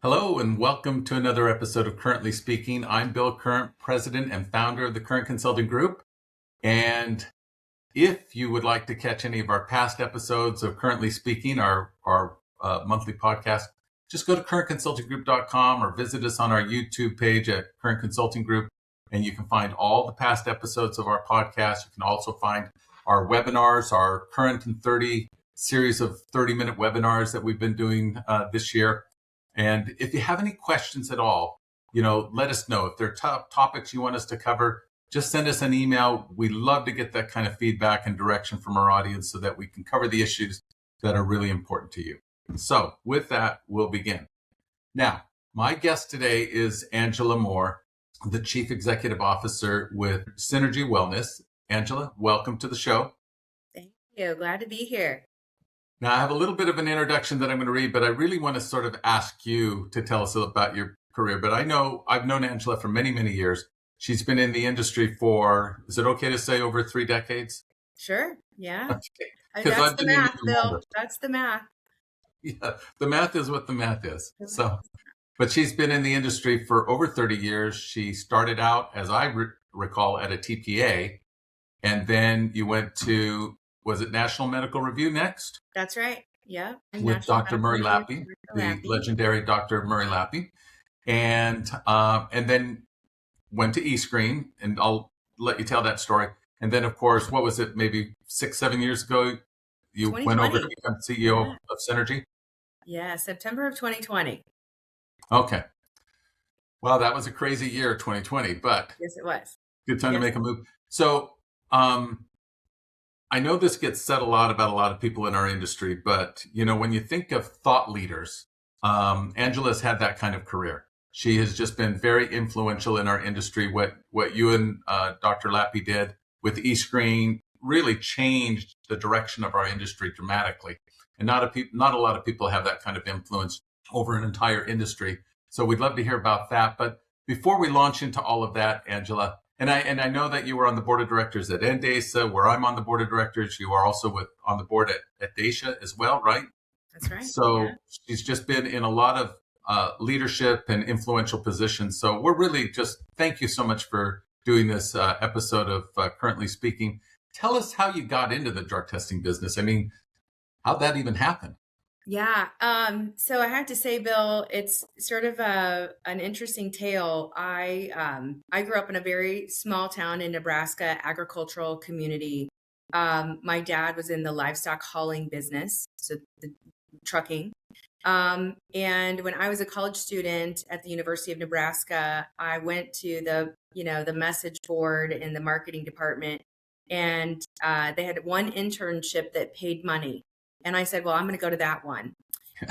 Hello and welcome to another episode of Currently Speaking. I'm Bill Current, president and founder of the Current Consulting Group. And if you would like to catch any of our past episodes of Currently Speaking, our monthly podcast, just go to currentconsultinggroup.com or visit us on our YouTube page at Current Consulting Group, and you can find all the past episodes of our podcast. You can also find our webinars, our Current in 30 series of 30-minute webinars that we've been doing this year. And if you have any questions at all, let us know. If there are topics you want us to cover, just send us an email. We love to get that kind of feedback and direction from our audience so that we can cover the issues that are really important to you. So with that, we'll begin. Now, my guest today is Angela Moore, the Chief Executive Officer with Cynergy Wellness. Angela, welcome to the show. Thank you. Glad to be here. Now, I have a little bit of an introduction that I'm going to read, but I really want to sort of ask you to tell us about your career. But I know I've known Angela for many, many years. She's been in the industry for, is it okay to say over 3 decades? Sure. Yeah. Okay. That's the math, Bill. That's the math. Yeah, the math is what the math is. So, but she's been in the industry for over 30 years. She started out, as I recall, at a TPA, and then you went to, was it National Medical Review next? That's right. Yeah. With Dr. Murray Lappe, the legendary Dr. Murray Lappe, and then went to eScreen, and I'll let you tell that story. And then, of course, what was it? Maybe 6-7 years ago, you went over to become CEO of Cynergy. Yeah, September of 2020. Okay. Well, that was a crazy year, 2020, but yes, it was. Good time to make a move. So, I know this gets said a lot about a lot of people in our industry, but when you think of thought leaders, Angela's had that kind of career. She has just been very influential in our industry. What you and Dr. Lappe did with eScreen really changed the direction of our industry dramatically. And not a lot of people have that kind of influence over an entire industry. So we'd love to hear about that. But before we launch into all of that, Angela, and I know that you were on the board of directors at Endesa, where I'm on the board of directors. You are also on the board at Dacia as well, right? That's right. So she's just been in a lot of leadership and influential positions. So we're really just, thank you so much for doing this episode of Currently Speaking. Tell us how you got into the drug testing business. I mean, how'd that even happen? Yeah. So I have to say, Bill, it's sort of an interesting tale. I grew up in a very small town in Nebraska, agricultural community. My dad was in the livestock hauling business, so the trucking. And when I was a college student at the University of Nebraska, I went to the message board in the marketing department, and they had one internship that paid money. And I said, well, I'm going to go to that one.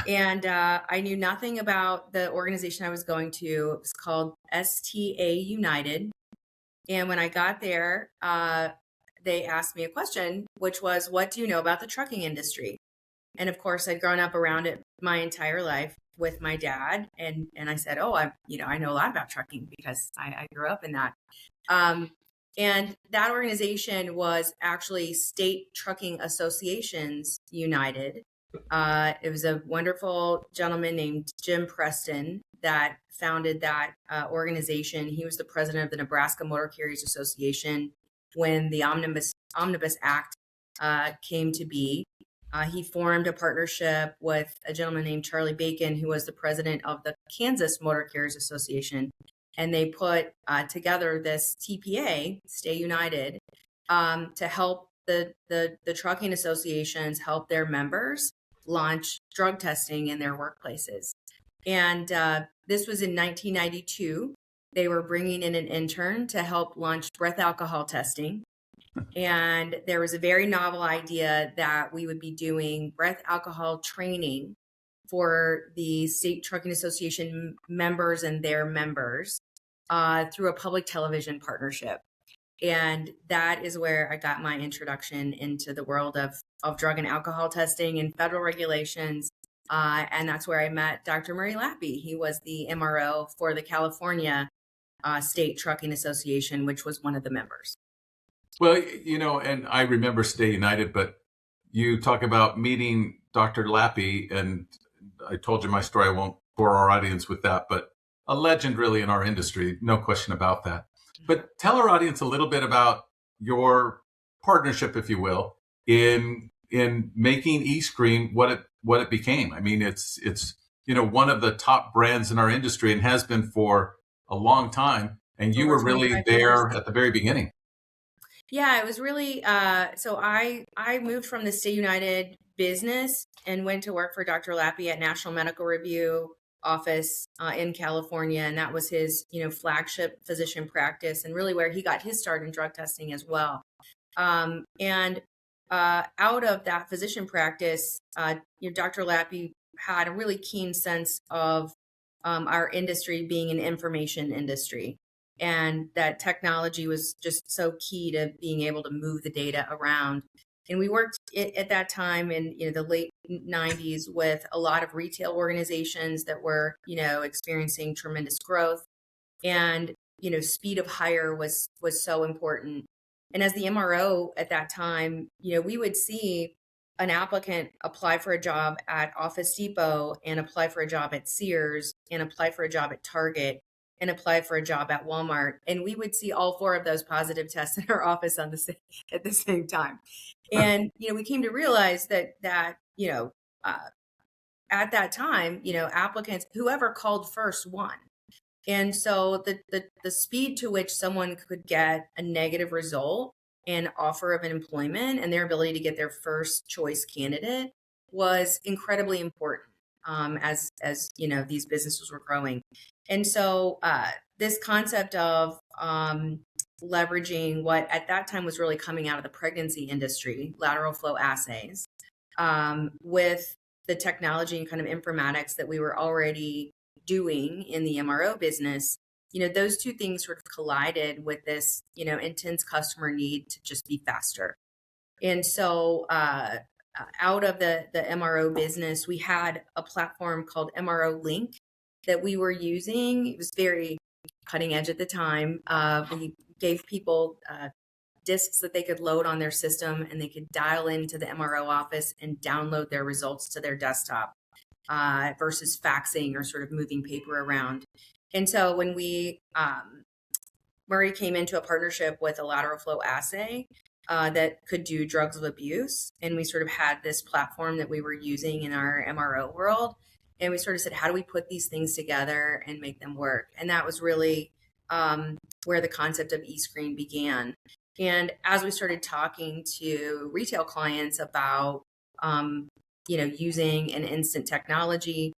And I knew nothing about the organization I was going to. It was called STA United. And when I got there, they asked me a question, which was, what do you know about the trucking industry? And of course, I'd grown up around it my entire life with my dad. And I said, oh, I know a lot about trucking because I grew up in that. And that organization was actually State Trucking Associations United. It was a wonderful gentleman named Jim Preston that founded that organization. He was the president of the Nebraska Motor Carriers Association when the Omnibus Act came to be. He formed a partnership with a gentleman named Charlie Bacon, who was the president of the Kansas Motor Carriers Association. And they put together this TPA, Stay United, to help the trucking associations help their members launch drug testing in their workplaces. And this was in 1992. They were bringing in an intern to help launch breath alcohol testing. And there was a very novel idea that we would be doing breath alcohol training for the State Trucking Association members and their members through a public television partnership. And that is where I got my introduction into the world of drug and alcohol testing and federal regulations. And that's where I met Dr. Murray Lappe. He was the MRO for the California State Trucking Association, which was one of the members. Well, and I remember Stay United, but you talk about meeting Dr. Lappe, and I told you my story. I won't for our audience with that, but a legend really in our industry, no question about that. But tell our audience a little bit about your partnership, if you will, in making eScreen what it became. I mean, it's one of the top brands in our industry and has been for a long time. And you Over were really 25 years. there at the very beginning. Yeah, it was really so I moved from the State United business and went to work for Dr. Lappe at National Medical Review office in California, and that was his flagship physician practice and really where he got his start in drug testing as well. And out of that physician practice, Dr. Lappe had a really keen sense of our industry being an information industry, and that technology was just so key to being able to move the data around. And we worked at that time in the late 90s with a lot of retail organizations that were experiencing tremendous growth, and speed of hire was so important. And as the MRO at that time, we would see an applicant apply for a job at Office Depot and apply for a job at Sears and apply for a job at Target and apply for a job at Walmart. And we would see all four of those positive tests in our office at the same time. And, we came to realize that, at that time, applicants, whoever called first won. And so the speed to which someone could get a negative result and offer of employment and their ability to get their first choice candidate was incredibly important as these businesses were growing. And so this concept of leveraging what at that time was really coming out of the pregnancy industry, lateral flow assays, with the technology and kind of informatics that we were already doing in the MRO business, those two things sort of collided with this, intense customer need to just be faster. And so out of the MRO business, we had a platform called MRO Link that we were using. It was very cutting edge at the time. We gave people discs that they could load on their system, and they could dial into the MRO office and download their results to their desktop. Versus faxing or sort of moving paper around. And so when Murray came into a partnership with a lateral flow assay that could do drugs of abuse, and we sort of had this platform that we were using in our MRO world, and we sort of said, how do we put these things together and make them work? And that was really where the concept of eScreen began. And as we started talking to retail clients about using an instant technology,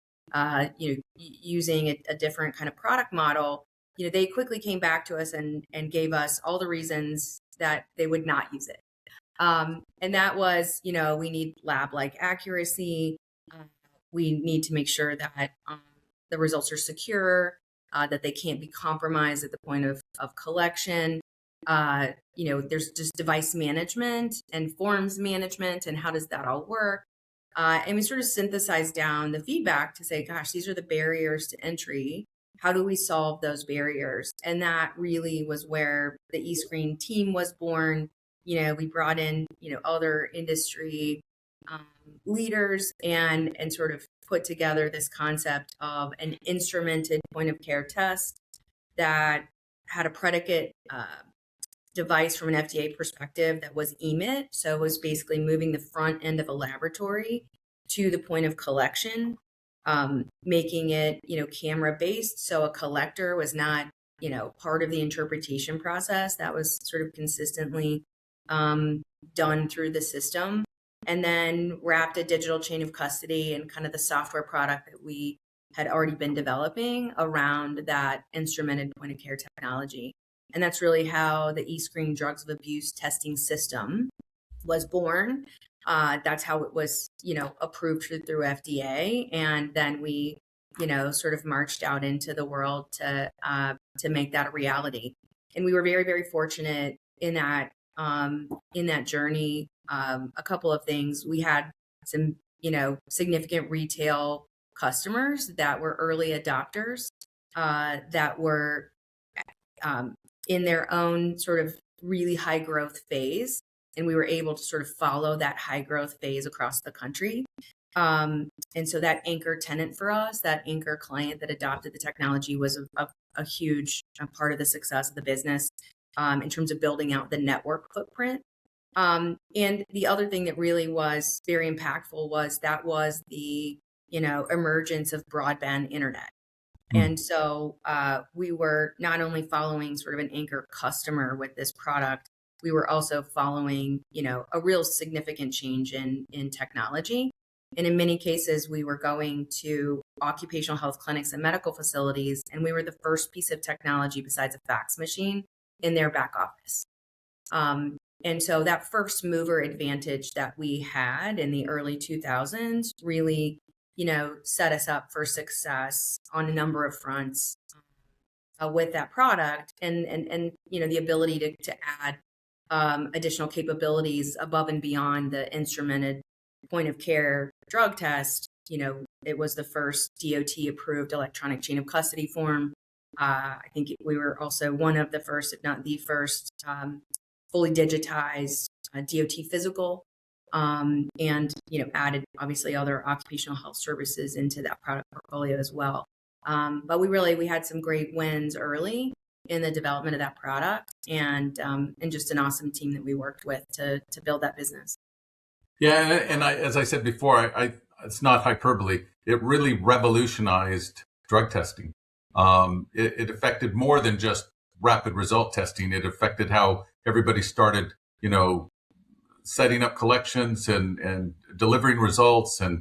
using a different kind of product model, they quickly came back to us and gave us all the reasons that they would not use it. And that was, we need lab-like accuracy. We need to make sure that the results are secure, that they can't be compromised at the point of collection. There's just device management and forms management, and how does that all work? And we sort of synthesized down the feedback to say, gosh, these are the barriers to entry. How do we solve those barriers? And that really was where the eScreen team was born. We brought in, other industry leaders and sort of put together this concept of an instrumented point of care test that had a predicate device from an FDA perspective that was EMIT. So it was basically moving the front end of a laboratory to the point of collection, making it, camera based. So a collector was not, part of the interpretation process. That was sort of consistently done through the system. And then wrapped a digital chain of custody and kind of the software product that we had already been developing around that instrumented point of care technology. And that's really how the eScreen drugs of abuse testing system was born. That's how it was, approved through FDA. And then we, sort of marched out into the world to make that a reality. And we were very, very fortunate in that journey. A couple of things. We had some, significant retail customers that were early adopters, that were in their own sort of really high growth phase. And we were able to sort of follow that high growth phase across the country. And so that anchor tenant for us, that anchor client that adopted the technology was a huge part of the success of the business in terms of building out the network footprint. And the other thing that really was very impactful was the emergence of broadband internet. And so we were not only following sort of an anchor customer with this product, we were also following, a real significant change in technology. And in many cases, we were going to occupational health clinics and medical facilities, and we were the first piece of technology besides a fax machine in their back office. And so that first mover advantage that we had in the early 2000s really, set us up for success on a number of fronts with that product, and the ability to add additional capabilities above and beyond the instrumented point of care drug test. It was the first DOT approved electronic chain of custody form. I think we were also one of the first, if not the first, fully digitized DOT physical, and added obviously other occupational health services into that product portfolio as well. But we had some great wins early in the development of that product, and just an awesome team that we worked with to build that business. Yeah, and as I said before, it's not hyperbole. It really revolutionized drug testing. It affected more than just rapid result testing. It affected how everybody started, setting up collections and delivering results and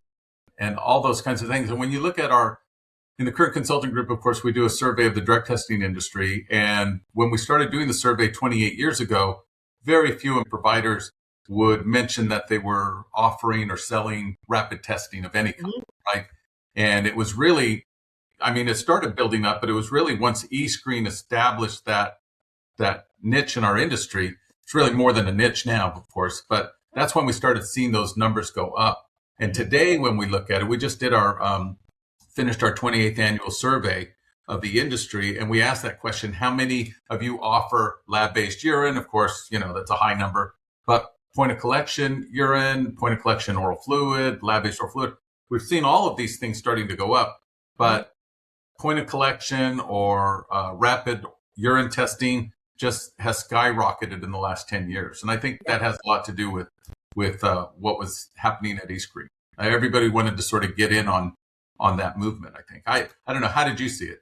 all those kinds of things. And when you look at in the Current Consulting Group, of course, we do a survey of the drug testing industry. And when we started doing the survey 28 years ago, very few providers would mention that they were offering or selling rapid testing of any kind, right? And it was really, it started building up, but it was really once eScreen established that niche in our industry. It's really more than a niche now, of course, but that's when we started seeing those numbers go up. And today, when we look at it, we just did finished our 28th annual survey of the industry, and we asked that question: how many of you offer lab-based urine? Of course, that's a high number, but point of collection urine, point of collection oral fluid, lab-based oral fluid. We've seen all of these things starting to go up, but point of collection or rapid urine testing just has skyrocketed in the last 10 years. And I think that has a lot to do with what was happening at eScreen. Everybody wanted to sort of get in on that movement, I think. I don't know. How did you see it?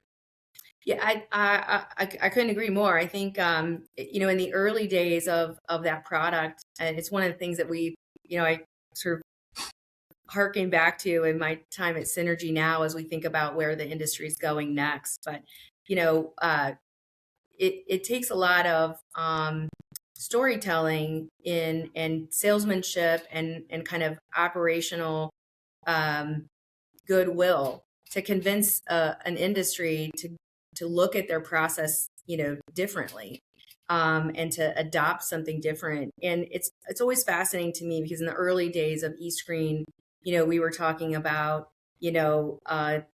Yeah, I couldn't agree more. I think, in the early days of that product, and it's one of the things that I sort of harken back to in my time at Cynergy now as we think about where the industry is going next. But, it takes a lot of storytelling and salesmanship and kind of operational goodwill to convince an industry to look at their process, differently, and to adopt something different. And it's always fascinating to me because in the early days of eScreen, we were talking about,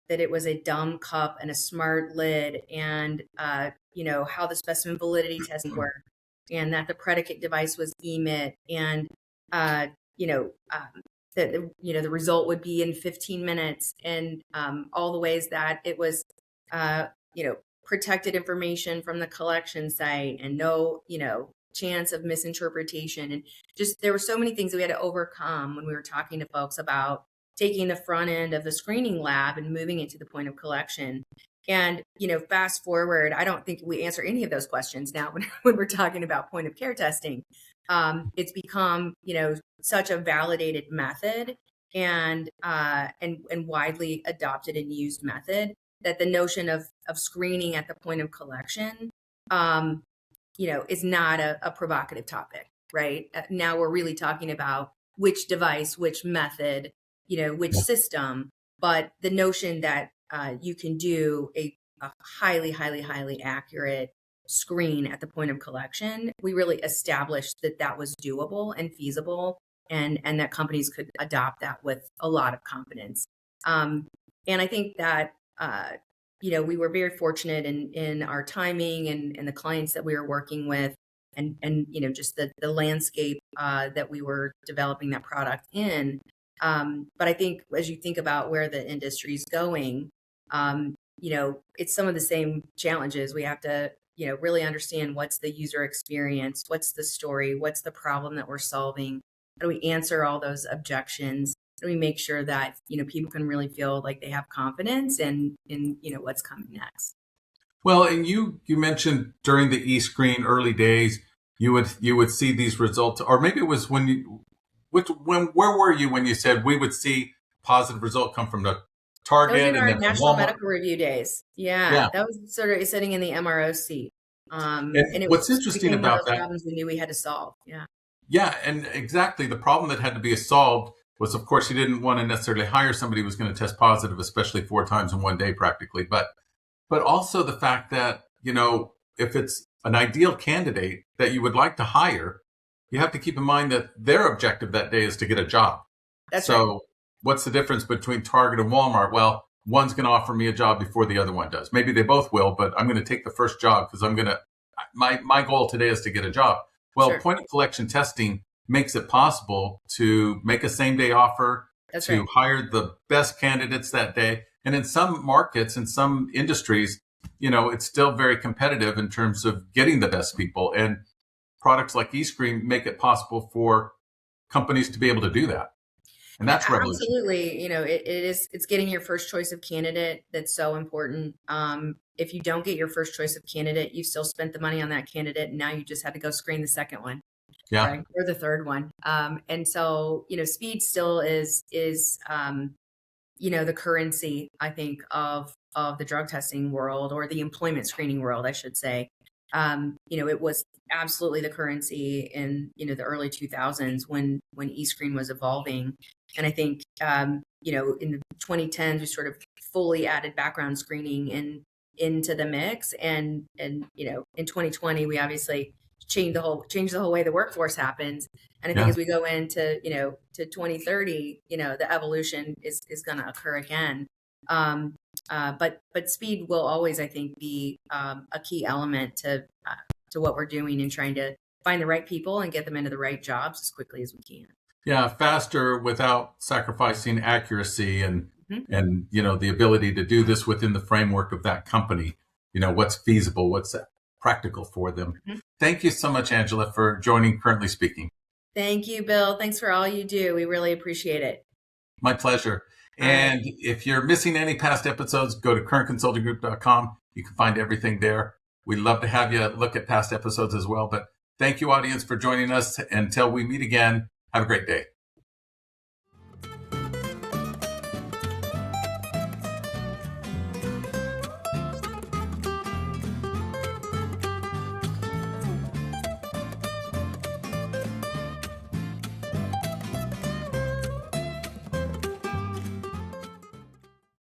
that it was a dumb cup and a smart lid, and how the specimen validity tests work, and that the predicate device was emit, and that the result would be in 15 minutes, and all the ways that it was protected information from the collection site, and no chance of misinterpretation. And just there were so many things that we had to overcome when we were talking to folks about taking the front end of the screening lab and moving it to the point of collection. And fast forward, I don't think we answer any of those questions now when we're talking about point of care testing. It's become such a validated method and widely adopted and used method that the notion of screening at the point of collection is not a provocative topic, right? Now we're really talking about which device, which method, which system, but the notion that you can do a highly, highly, highly accurate screen at the point of collection, we really established that was doable and feasible, and that companies could adopt that with a lot of confidence. And I think that, we were very fortunate in our timing and the clients that we were working with, and just the landscape that we were developing that product in. But I think as you think about where the industry is going, it's some of the same challenges. We have to, really understand what's the user experience, what's the story, what's the problem that we're solving. How do we answer all those objections? How do we make sure that, people can really feel like they have confidence in what's coming next? Well, and you mentioned during the eScreen early days, you would see these results, or maybe it was where were you when you said we would see positive result come from the That was Target in and our then from National Walmart? Medical Review days. Yeah, Yeah. that was sort of sitting in the MRO seat. And And it what's was interesting became one of about those that, problems we knew we had to solve. Yeah, yeah, and exactly the problem that had to be solved was, of course, you didn't want to necessarily hire somebody who was going to test positive, especially 4 times in one day, practically. But also the fact that, if it's an ideal candidate that you would like to hire, you have to keep in mind that their objective that day is to get a job. that's right. So what's the difference between Target and Walmart? Well, one's going to offer me a job before the other one does. Maybe they both will, but I'm going to take the first job because my goal today is to get a job. Well, Sure. point of collection testing makes it possible to make a same day offer, That's to right. hire the best candidates that day. And in some markets, in some industries, it's still very competitive in terms of getting the best people. And products like eScreen make it possible for companies to be able to do that. And that's revolutionary. Absolutely. It's getting your first choice of candidate that's so important. If you don't get your first choice of candidate, you still spent the money on that candidate, and now you just had to go screen the second one, Yeah. right? Or the third one. And so, speed still is the currency, I think, of the drug testing world, or the employment screening world, I should say. It was absolutely the currency in the early 2000s when eScreen was evolving, and I think in the 2010s we sort of fully added background screening into the mix, and in 2020 we obviously changed the whole way the workforce happens. And I think Yeah. as we go into to 2030, the evolution is going to occur again. But speed will always, I think, be a key element to what we're doing in trying to find the right people and get them into the right jobs as quickly as we can. Yeah. Faster without sacrificing accuracy and, Mhm. and, the ability to do this within the framework of that company, what's feasible, what's practical for them. Mhm. Thank you so much, Angela, for joining Currently Speaking. Thank you, Bill. Thanks for all you do. We really appreciate it. My pleasure. All right. And if you're missing any past episodes, go to currentconsultinggroup.com. You can find everything there. We'd love to have you look at past episodes as well. But thank you, audience, for joining us. Until we meet again, have a great day.